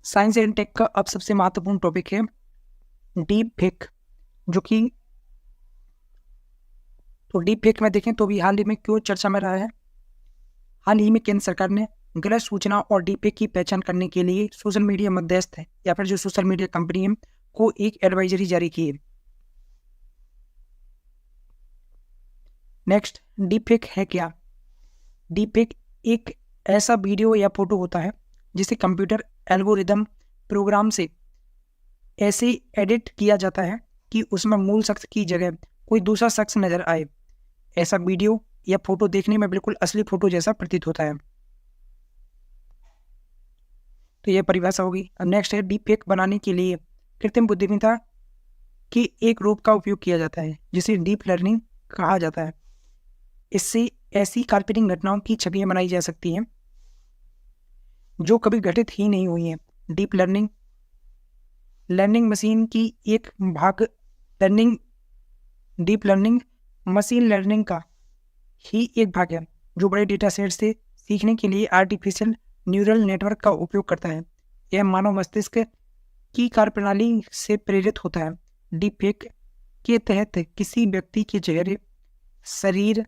Science and take का अब सबसे महत्वपूर्ण टॉपिक है डीप फेक, जो कि डीप फेक में देखें तो भी हाल ही में क्यों चर्चा में रहा है। हाल ही में केंद्र सरकार ने गलत सूचना और डीप फेक की पहचान करने के लिए सोशल मीडिया मध्यस्थ है या फिर जो सोशल मीडिया कंपनी है को एक एडवाइजरी जारी की है। नेक्स्ट, डीप फेक है क्या? डीप फेक एक ऐसा वीडियो या फोटो होता है जिसे कंप्यूटर एल्गोरिदम प्रोग्राम से ऐसे एडिट किया जाता है कि उसमें मूल शख्स की जगह कोई दूसरा शख्स नजर आए। ऐसा वीडियो या फोटो देखने में बिल्कुल असली फोटो जैसा प्रतीत होता है। तो यह परिभाषा होगी। अब नेक्स्ट है, डीप फेक बनाने के लिए कृत्रिम बुद्धिमत्ता के एक रूप का उपयोग किया जाता है जिसे डीप लर्निंग कहा जाता है। इससे ऐसी काल्पनिक घटनाओं की छवियां बनाई जा सकती हैं जो कभी घटित ही नहीं हुई हैं। डीप लर्निंग लर्निंग मशीन की एक भाग learning deep learning machine learning का ही एक भाग है जो बड़े डेटा सेट से सीखने के लिए आर्टिफिशियल न्यूरल नेटवर्क का उपयोग करता है। यह मानव मस्तिष्क की कार्यप्रणाली से प्रेरित होता है। डीप फेक के तहत किसी व्यक्ति के चेहरे, शरीर,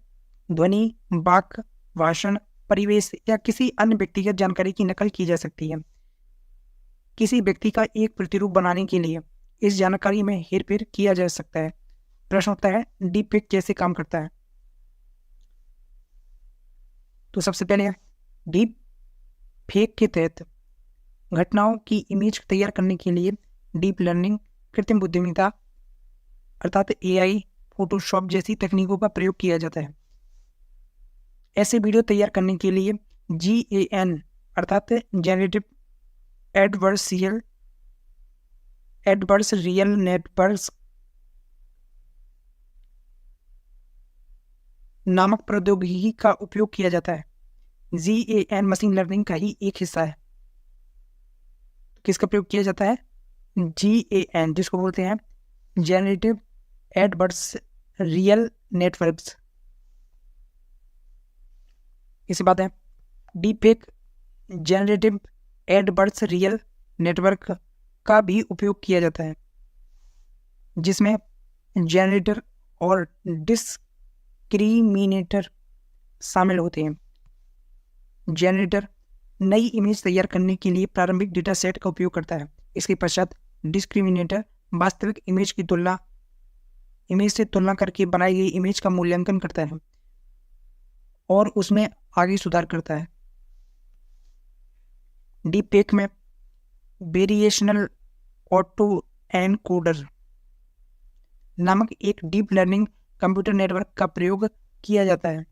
ध्वनि, वाक, भाषण, परिवेश या किसी अन्य व्यक्तिगत जानकारी की नकल की जा सकती है। किसी व्यक्ति का एक प्रतिरूप बनाने के लिए इस जानकारी में हेरफेर किया जा सकता है। प्रश्न उठता है, डीप फेक कैसे काम करता है? तो सबसे पहले डीप फेक के तहत घटनाओं की इमेज तैयार करने के लिए डीप लर्निंग, कृत्रिम बुद्धिमत्ता अर्थात एआई, फोटोशॉप जैसी तकनीकों का प्रयोग किया जाता है। ऐसे वीडियो तैयार करने के लिए GAN अर्थात जनरेटिव एडवर्सरियल नेटवर्क्स नामक प्रौद्योगिकी का उपयोग किया जाता है। GAN मशीन लर्निंग का ही एक हिस्सा है। किसका प्रयोग किया जाता है? GAN, जिसको बोलते हैं जनरेटिव एडवर्सरियल नेटवर्क्स। इसी बात है, deep fake generative adversarial network का भी उपयोग किया जाता है जिसमें जनरेटर और डिस्क्रिमिनेटर शामिल होते हैं। जनरेटर नई इमेज तैयार करने के लिए प्रारंभिक डेटा सेट का उपयोग करता है। इसके पश्चात डिस्क्रिमिनेटर वास्तविक इमेज से तुलना करके बनाई गई इमेज का मूल्यांकन करता है और उसमें आगे सुधार करता है। डीप फेक में वेरिएशनल ऑटो एनकोडर नामक एक डीप लर्निंग कंप्यूटर नेटवर्क का प्रयोग किया जाता है।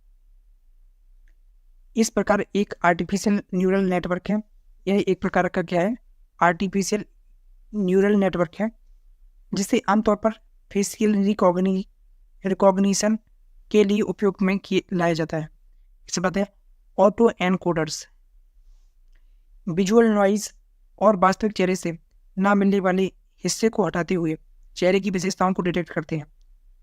इस प्रकार एक आर्टिफिशियल न्यूरल नेटवर्क है। यह एक प्रकार का क्या है? आर्टिफिशियल न्यूरल नेटवर्क है जिसे आमतौर पर फेशियल रिकॉग्निशन के लिए उपयोग में लाया जाता है। इसके बाद है ऑटो एनकोडर्स। विजुअल नॉइज और वास्तविक चेहरे से ना मिलने वाले हिस्से को हटाते हुए चेहरे की विशेषताओं को डिटेक्ट करते हैं।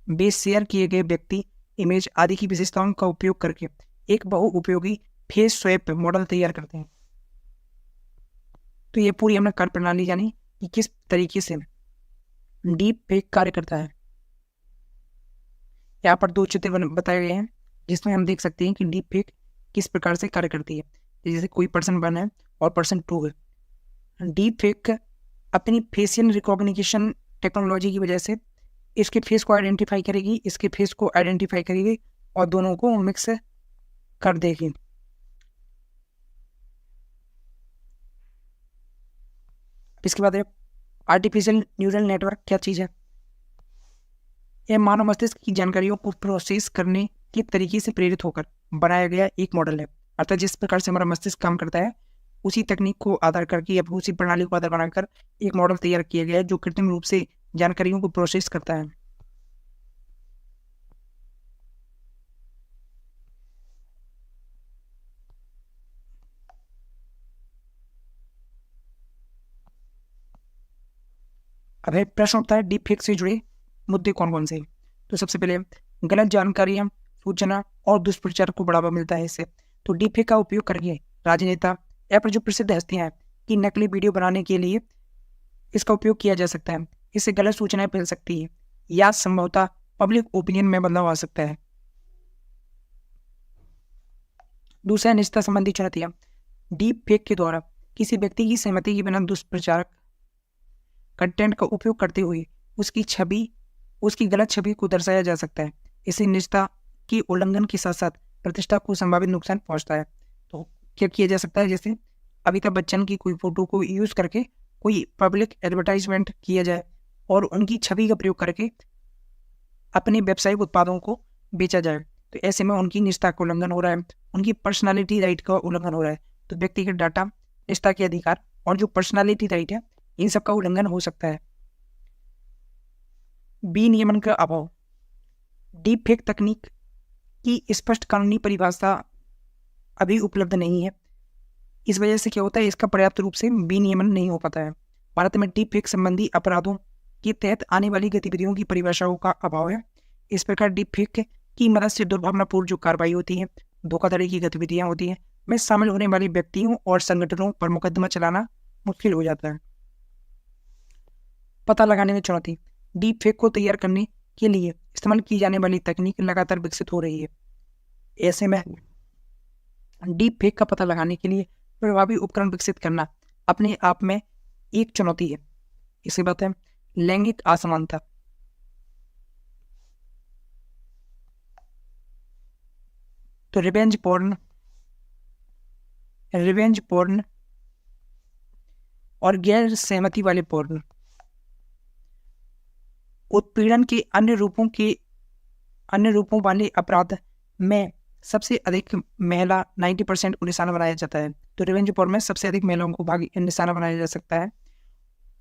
वे शेयर किए गए व्यक्ति, इमेज आदि की विशेषताओं का उपयोग करके एक बहुउपयोगी फेस स्वैप मॉडल तैयार करते हैं। तो ये पूरी हमने कार्यप्रणाली जानी कि किस तरीके से डीप फेक कार्य करता है। यहाँ पर दो चित्र बताए गए हैं जिसमें हम देख सकते हैं कि डीप फेक किस प्रकार से कार्य करती है। जैसे कोई पर्सन 1 है और पर्सन 2 है। डीप फेक अपनी फेशियल रिकॉग्निशन टेक्नोलॉजी की वजह से इसके फेस को आइडेंटिफाई करेगी, इसके फेस को आइडेंटिफाई करेगी और दोनों को मिक्स कर देगी। इसके बाद आर्टिफिशियल न्यूरल नेटवर्क क्या चीज़ है? यह मानव मस्तिष्क की जानकारियों को प्रोसेस करने के तरीके से प्रेरित होकर बनाया गया एक मॉडल है। अर्थात जिस प्रकार से हमारा मस्तिष्क काम करता है उसी तकनीक को आधार करके या उसी प्रणाली को आधार बनाकर एक मॉडल तैयार किया गया है जो कृत्रिम रूप से जानकारियों को प्रोसेस करता है। अब प्रश्न उठता है, डीप फेक से जुड़े मुद्दे कौन कौन से हैं? तो सबसे पहले गलत जानकारियां, सूचना और दुष्प्रचार को बढ़ावा मिलता है इससे। तो डीप फेक का उपयोग करके राजनेता या फिर जो प्रसिद्ध हस्तियां हैं कि नकली वीडियो बनाने के लिए इसका उपयोग किया जा सकता है। इससे गलत सूचनाएं फैल सकती है या संभवतः पब्लिक ओपिनियन में बदलाव आ सकता है। दूसरा, निजता संबंधी चुनौतियां। डीप फेक के द्वारा किसी व्यक्ति की सहमति के बिना दुष्प्रचारक कंटेंट का उपयोग करते हुए उसकी गलत छवि को दर्शाया जा सकता है। इससे निजता के उल्लंघन के साथ साथ प्रतिष्ठा को संभावित नुकसान पहुंचता है। तो क्या किया जा सकता है, जैसे अमिताभ बच्चन की कोई फोटो को यूज करके कोई पब्लिक एडवर्टाइजमेंट किया जाए और उनकी छवि का प्रयोग करके अपने व्यावसायिक उत्पादों को बेचा जाए, तो ऐसे में उनकी निजता का उल्लंघन हो रहा है, उनकी पर्सनालिटी राइट का उल्लंघन हो रहा है। तो व्यक्तिगत डाटा, निजता के अधिकार और जो पर्सनालिटी राइट है, इन सब का उल्लंघन हो सकता है। विनियमन का अभाव। डीप फेक तकनीक की स्पष्ट कानूनी परिभाषा अभी उपलब्ध नहीं है। इस वजह से क्या होता है, इसका पर्याप्त रूप से विनियमन नहीं हो पाता है। भारत में डीप फेक संबंधी अपराधों के तहत आने वाली गतिविधियों की परिभाषाओं का अभाव है। इस प्रकार डीप फेक की मदद से दुर्भावनापूर्ण जो कार्रवाई होती है, धोखाधड़ी की गतिविधियां होती हैं, में शामिल होने वाले व्यक्तियों और संगठनों पर मुकदमा चलाना मुश्किल हो जाता है। पता लगाने में चुनौती। डीप फेक को तैयार करने के लिए इस्तेमाल की जाने वाली तकनीक लगातार विकसित हो रही है। ऐसे में डीप फेक का पता लगाने के लिए प्रभावी उपकरण विकसित करना अपने आप में एक चुनौती है। इसी बात है लैंगिक असमानता। तो रिवेंज पोर्न और गैर सहमति वाले पोर्न, उत्पीड़न के अन्य रूपों वाले अपराध में सबसे अधिक महिला 90% को निशाना बनाया जाता है। तो रिवेंज पोर्न में सबसे अधिक महिलाओं को निशाना बनाया जा सकता है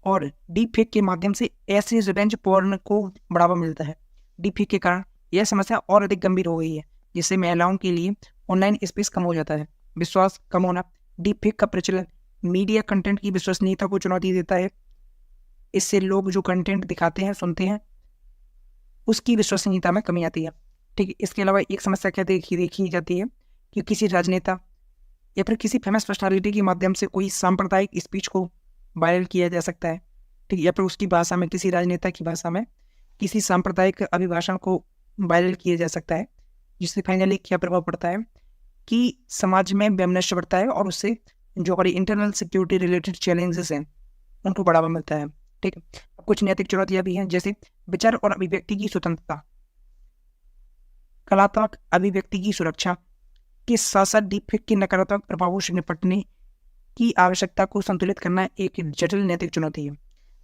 और डीप फेक के माध्यम से ऐसे रिवेंज पोर्न को बढ़ावा मिलता है। डीप फेक के कारण यह समस्या और अधिक गंभीर हो गई है, जिससे महिलाओं के लिए ऑनलाइन स्पेस कम हो जाता है। विश्वास कम होना। डीप फेक का प्रचलन मीडिया कंटेंट की विश्वसनीयता को चुनौती देता है। इससे लोग जो कंटेंट दिखाते हैं, सुनते हैं, उसकी विश्वसनीयता में कमी आती है। ठीक है। इसके अलावा एक समस्या क्या देखी जाती है कि किसी राजनेता या फिर किसी फेमस पर्सनालिटी के माध्यम से कोई सांप्रदायिक स्पीच को वायरल किया जा सकता है। ठीक है। या फिर उसकी भाषा में, किसी राजनेता की भाषा में किसी सांप्रदायिक अभिभाषण को वायरल किया जा सकता है, जिससे फाइनली क्या प्रभाव पड़ता है कि समाज में वैमनस्य बढ़ता है और उससे जो हमारी इंटरनल सिक्योरिटी रिलेटेड चैलेंजेस हैं उनको बढ़ावा मिलता है। ठीक है। अब कुछ नैतिक चुनौतियां भी हैं, जैसे विचार और अभिव्यक्ति की स्वतंत्रता, कलात्मक अभिव्यक्ति की सुरक्षा के साथ साथ डीपफेक के नकारात्मक प्रभावों से निपटने की आवश्यकता को संतुलित करना एक जटिल नैतिक चुनौती है।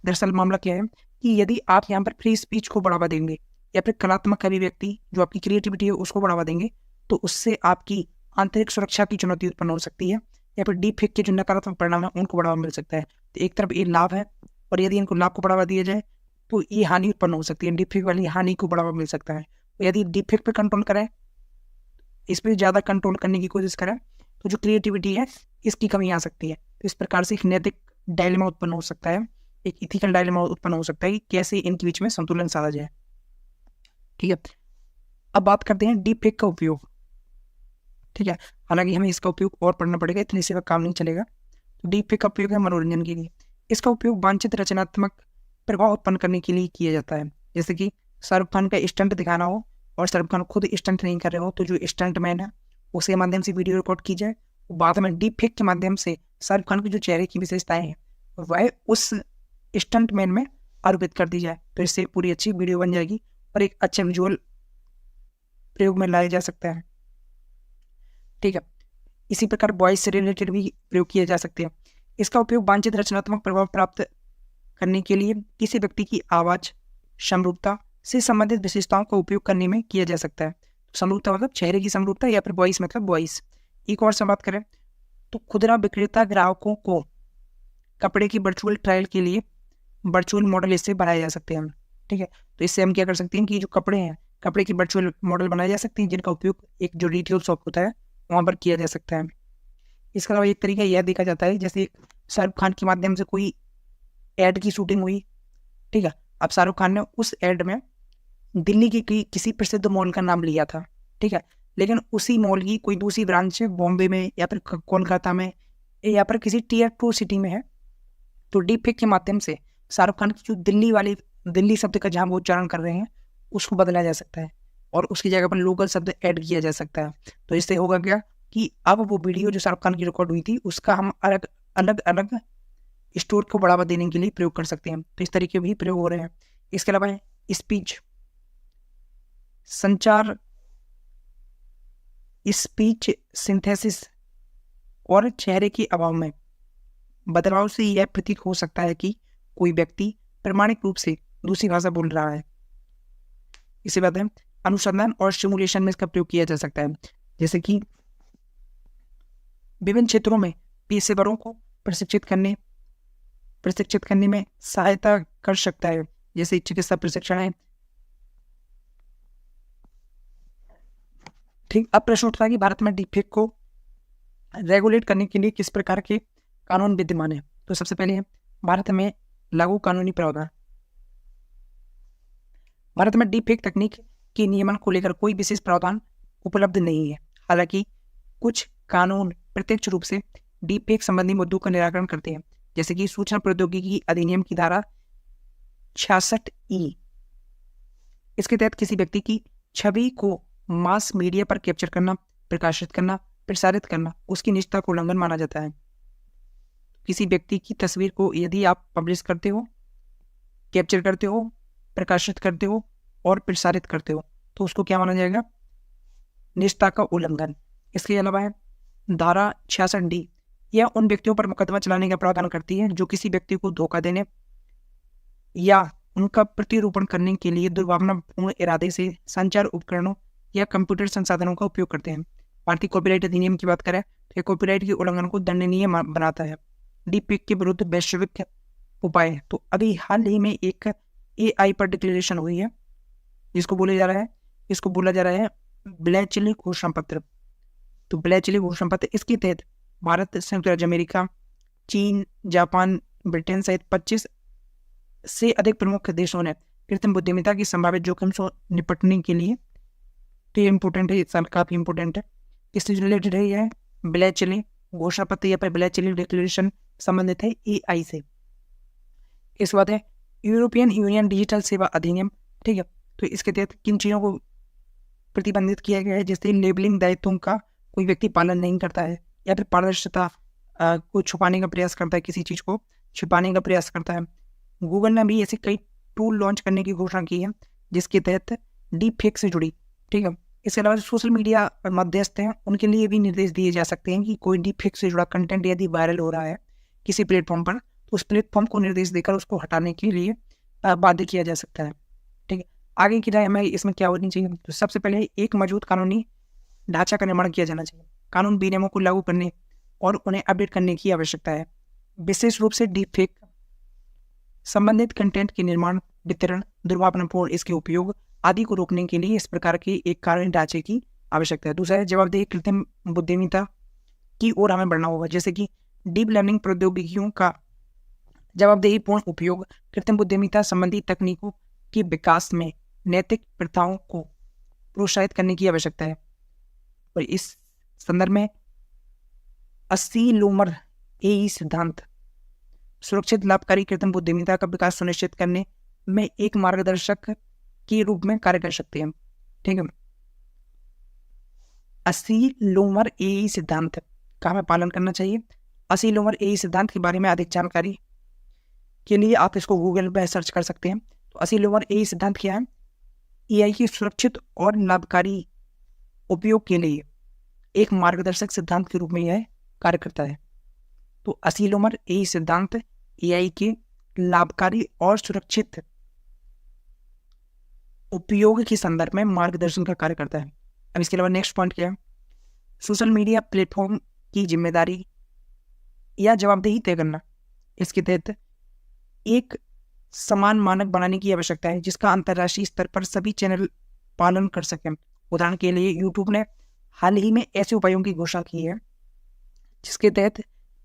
दरअसल मामला क्या है कि यदि आप यहाँ पर फ्री स्पीच को बढ़ावा देंगे या फिर कलात्मक अभिव्यक्ति, जो आपकी क्रिएटिविटी है, उसको बढ़ावा देंगे, तो उससे आपकी आंतरिक सुरक्षा की चुनौती उत्पन्न हो सकती है या फिर डीप फेक के जो नकारात्मक परिणाम है उनको बढ़ावा मिल सकता है। तो एक तरफ ये लाभ है और यदि इनको लाभ को बढ़ावा दिया जाए तो ये हानि उत्पन्न हो सकती है। डीप फेक वाली हानि को बढ़ावा मिल सकता है। यदि डीप फेक पर कंट्रोल करें, इस पर ज़्यादा कंट्रोल करने की कोशिश करें, तो जो क्रिएटिविटी है इसकी कमी आ सकती है। तो इस प्रकार से एक नैतिक डायलेमा उत्पन्न हो सकता है, एक इथिकल डायलेमा उत्पन्न हो सकता है कि कैसे इनके बीच में संतुलन साधा जाए। ठीक है। अब बात करते हैं डीप फेक का उपयोग। ठीक है। हालांकि हमें इसका उपयोग और पढ़ना पड़ेगा, इतने से काम नहीं चलेगा। तो डीप फेक का उपयोग है मनोरंजन के लिए। इसका उपयोग वांछित रचनात्मक प्रभाव उत्पन्न करने के लिए किया जाता है। जैसे कि शाहरुख खान का स्टंट दिखाना हो और शाहरुख खान खुद स्टंट नहीं कर रहे हो, तो जो स्टंट मैन है उसके माध्यम से वीडियो रिकॉर्ड की जाए, बाद में डीप फेक के माध्यम से शाहरुख खान की जो चेहरे की विशेषताएं हैं वह उस स्टंट मैन में आरोपित कर दी जाए, तो इससे पूरी अच्छी वीडियो बन जाएगी और एक अच्छे विजुअल प्रयोग में लाया जा सकता है। ठीक है। इसी प्रकार वॉइस से रिलेटेड भी प्रयोग किए जा सकते हैं। इसका उपयोग वांछित रचनात्मक प्रभाव प्राप्त करने के लिए किसी व्यक्ति की आवाज समरूपता से संबंधित विशेषताओं का उपयोग करने में किया जा सकता है। समरूपता मतलब चेहरे की समरूपता या फिर वॉइस मतलब वॉइस। एक और से बात करें तो खुदरा विक्रेता ग्राहकों को कपड़े की वर्चुअल ट्रायल के लिए वर्चुअल मॉडल इससे बनाए जा सकते हैं। ठीक है। तो इससे हम क्या कर सकते हैं कि जो कपड़े हैं, कपड़े की वर्चुअल मॉडल बनाए जा सकते हैं, जिनका उपयोग एक जो रिटेल शॉप होता है वहाँ पर किया जा सकता है। इसके अलावा एक तरीका यह देखा जाता है, जैसे शाहरुख खान के माध्यम से कोई एड की शूटिंग हुई। ठीक है। अब शाहरुख खान ने उस एड में दिल्ली की किसी प्रसिद्ध मॉल का नाम लिया था। ठीक है। लेकिन उसी मॉल की कोई दूसरी ब्रांच बॉम्बे में या फिर कोलकाता में यहाँ पर किसी टीयर 2 सिटी में है तो डीप फेक के माध्यम से शाहरुख खान की जो दिल्ली शब्द का जहाँ वो उच्चारण कर रहे हैं उसको बदला जा सकता है और उसकी जगह पर लोकल शब्द ऐड किया जा सकता है। तो इससे होगा क्या कि अब वो वीडियो जो शाहरुख खान की रिकॉर्ड हुई थी उसका हम अलग अलग स्टोर को बढ़ावा देने के लिए प्रयोग कर सकते हैं। तो इस तरीके भी प्रयोग हो रहे हैं। इसके अलावा स्पीच संचार, स्पीच सिंथेसिस और चेहरे के अभाव में बदलाव से यह प्रतीत हो सकता है कि कोई व्यक्ति प्रामाणिक रूप से दूसरी भाषा बोल रहा है। इसी बात है अनुसंधान और सिमुलेशन में इसका प्रयोग किया जा सकता है, जैसे कि विभिन्न क्षेत्रों में पेशेवरों को प्रशिक्षित करने में सहायता कर सकता है, जैसे चिकित्सा प्रशिक्षण है। ठीक, अब प्रश्न उठता है कि भारत में डीपफेक को रेगुलेट करने के लिए किस प्रकार के कानून विद्यमान है। तो सबसे पहले है भारत में लागू कानूनी प्रावधान। भारत में डीपफेक तकनीक के नियमन को लेकर कोई विशेष प्रावधान उपलब्ध नहीं है। हालांकि कुछ कानून प्रत्यक्ष रूप से डीपफेक संबंधी मुद्दों का निराकरण करते हैं, जैसे कि सूचना प्रौद्योगिकी अधिनियम की धारा 66E। इसके तहत किसी व्यक्ति की छवि को मास मीडिया पर कैप्चर करना, प्रकाशित करना, प्रसारित करना उसकी निजता का उल्लंघन माना जाता है। किसी व्यक्ति की तस्वीर को यदि आप पब्लिश करते हो, कैप्चर करते हो, प्रकाशित करते हो और प्रसारित करते हो तो उसको क्या माना जाएगा? निजता का उल्लंघन। इसके अलावा है धारा 66D। यह उन व्यक्तियों पर मुकदमा चलाने का प्रावधान करती है जो किसी व्यक्ति को धोखा देने या उनका प्रतिरूपण करने के लिए दुर्भावनापूर्ण इरादे से संचार उपकरणों या कंप्यूटर संसाधनों का उपयोग करते हैं। भारतीय कॉपीराइट अधिनियम की बात करें तो यह कॉपीराइट के उल्लंघन को दंडनीय बनाता है। डीपफेक के विरुद्ध वैश्विक उपाय, तो अभी हाल ही में एक AI पर डिक्लेरेशन हुई है इसको बोला जा रहा है ब्लैक-चिली घोषणा पत्र। तो ब्लैक-चिली घोषणा पत्र, इसके तहत भारत, संयुक्त राज्य अमेरिका, चीन, जापान, ब्रिटेन सहित 25 से अधिक प्रमुख देशों ने कृत्रिम बुद्धिमत्ता की संभावित जोखिम से निपटने के लिए, तो ये इंपॉर्टेंट है, ये काफी इंपॉर्टेंट है। इससे रिलेटेड है यह ब्लैक-चिली घोषणा पत्र या फिर ब्लैक-चिली डिक्लेरेशन संबंधित है AI से। इस बात है यूरोपियन यूनियन डिजिटल सेवा अधिनियम। ठीक है, तो इसके तहत किन चीज़ों को प्रतिबंधित किया गया है, जैसे लेबलिंग दायित्वों का कोई व्यक्ति पालन नहीं करता है या फिर पारदर्शिता को छुपाने का प्रयास करता है, किसी चीज़ को छुपाने का प्रयास करता है। गूगल ने भी ऐसे कई टूल लॉन्च करने की घोषणा की है जिसके तहत डीप फेक से जुड़ी। ठीक है, इसके अलावा सोशल मीडिया मध्यस्थ हैं उनके लिए भी निर्देश दिए जा सकते हैं कि कोई डीप फेक से जुड़ा कंटेंट यदि वायरल हो रहा है किसी प्लेटफॉर्म पर तो उस प्लेटफॉर्म को निर्देश देकर उसको हटाने के लिए बाध्य किया जा सकता है। ठीक है, आगे की राय हमें इसमें क्या होनी चाहिए? तो सबसे पहले एक मजबूत कानूनी ढांचा का निर्माण किया जाना चाहिए। कानून विनियमों को लागू करने और उन्हें अपडेट करने की आवश्यकता है। विशेष रूप से डीप फेक संबंधित कंटेंट के निर्माण, वितरण, दुर्भावनापूर्ण इसके उपयोग आदि को रोकने के लिए इस प्रकार के एक कानूनी ढांचे की आवश्यकता है। दूसरा है जवाबदेही कृत्रिम बुद्धिमत्ता की ओर हमें बढ़ना होगा, जैसे कि डीप लर्निंग प्रौद्योगिकियों का जवाबदेहीपूर्ण उपयोग कृत्रिम बुद्धिमत्ता संबंधी तकनीकों के विकास में नैतिक प्रथाओं को प्रोत्साहित करने की आवश्यकता है। और इस संदर्भ में अस्सीलोमर AE सिद्धांत सुरक्षित लाभकारी कृत्रिम बुद्धिमत्ता का विकास सुनिश्चित करने में एक मार्गदर्शक के रूप में कार्य कर सकते हैं। ठीक है, अस्सीलोमर AE सिद्धांत का हमें पालन करना चाहिए। अस्सीलोमर AE सिद्धांत के बारे में अधिक जानकारी के लिए आप इसको गूगल पर सर्च कर सकते हैं। तो अस्सीलोमर AE सिद्धांत क्या है? AI की सुरक्षित और लाभकारी उपयोग के लिए एक मार्गदर्शक सिद्धांत के रूप में यह कार्य करता है। तो अस्सीलोमर AE सिद्धांत AI के लाभकारी और सुरक्षित उपयोग के संदर्भ में मार्गदर्शन का कार्य करता है। अब इसके अलावा नेक्स्ट पॉइंट क्या है? सोशल मीडिया प्लेटफॉर्म की जिम्मेदारी या जवाबदेही तय करना। इसके तहत एक समान मानक बनाने की आवश्यकता है जिसका अंतर्राष्ट्रीय स्तर पर सभी चैनल पालन कर सकें। उदाहरण के लिए यूट्यूब ने हाल ही में ऐसे उपायों की घोषणा की है जिसके तहत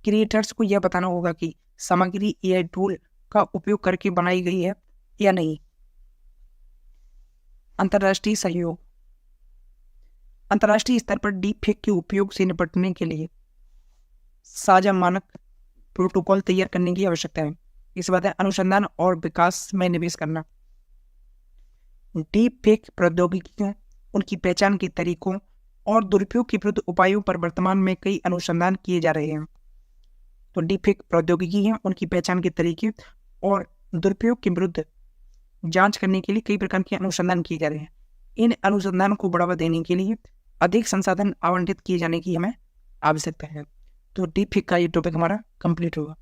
क्रिएटर्स को यह बताना होगा कि सामग्री AI टूल का उपयोग करके बनाई गई है या नहीं। अंतर्राष्ट्रीय सहयोग। अंतर्राष्ट्रीय स्तर पर डीप फेक के उपयोग से निपटने के लिए साझा मानक प्रोटोकॉल तैयार करने की आवश्यकता है। इसके बाद है अनुसंधान और विकास में निवेश करना। डीप फेक प्रौद्योगिकियों, उनकी पहचान के तरीकों और दुरुपयोग के विरुद्ध उपायों पर वर्तमान में कई अनुसंधान किए जा रहे हैं। तो डीप फेक प्रौद्योगिकी है, उनकी पहचान के तरीके और दुरुपयोग के विरुद्ध जांच करने के लिए कई प्रकार के अनुसंधान किए जा रहे हैं। इन अनुसंधान को बढ़ावा देने के लिए अधिक संसाधन आवंटित किए जाने की हमें आवश्यकता है। तो डीप फेक का ये टॉपिक हमारा कंप्लीट होगा।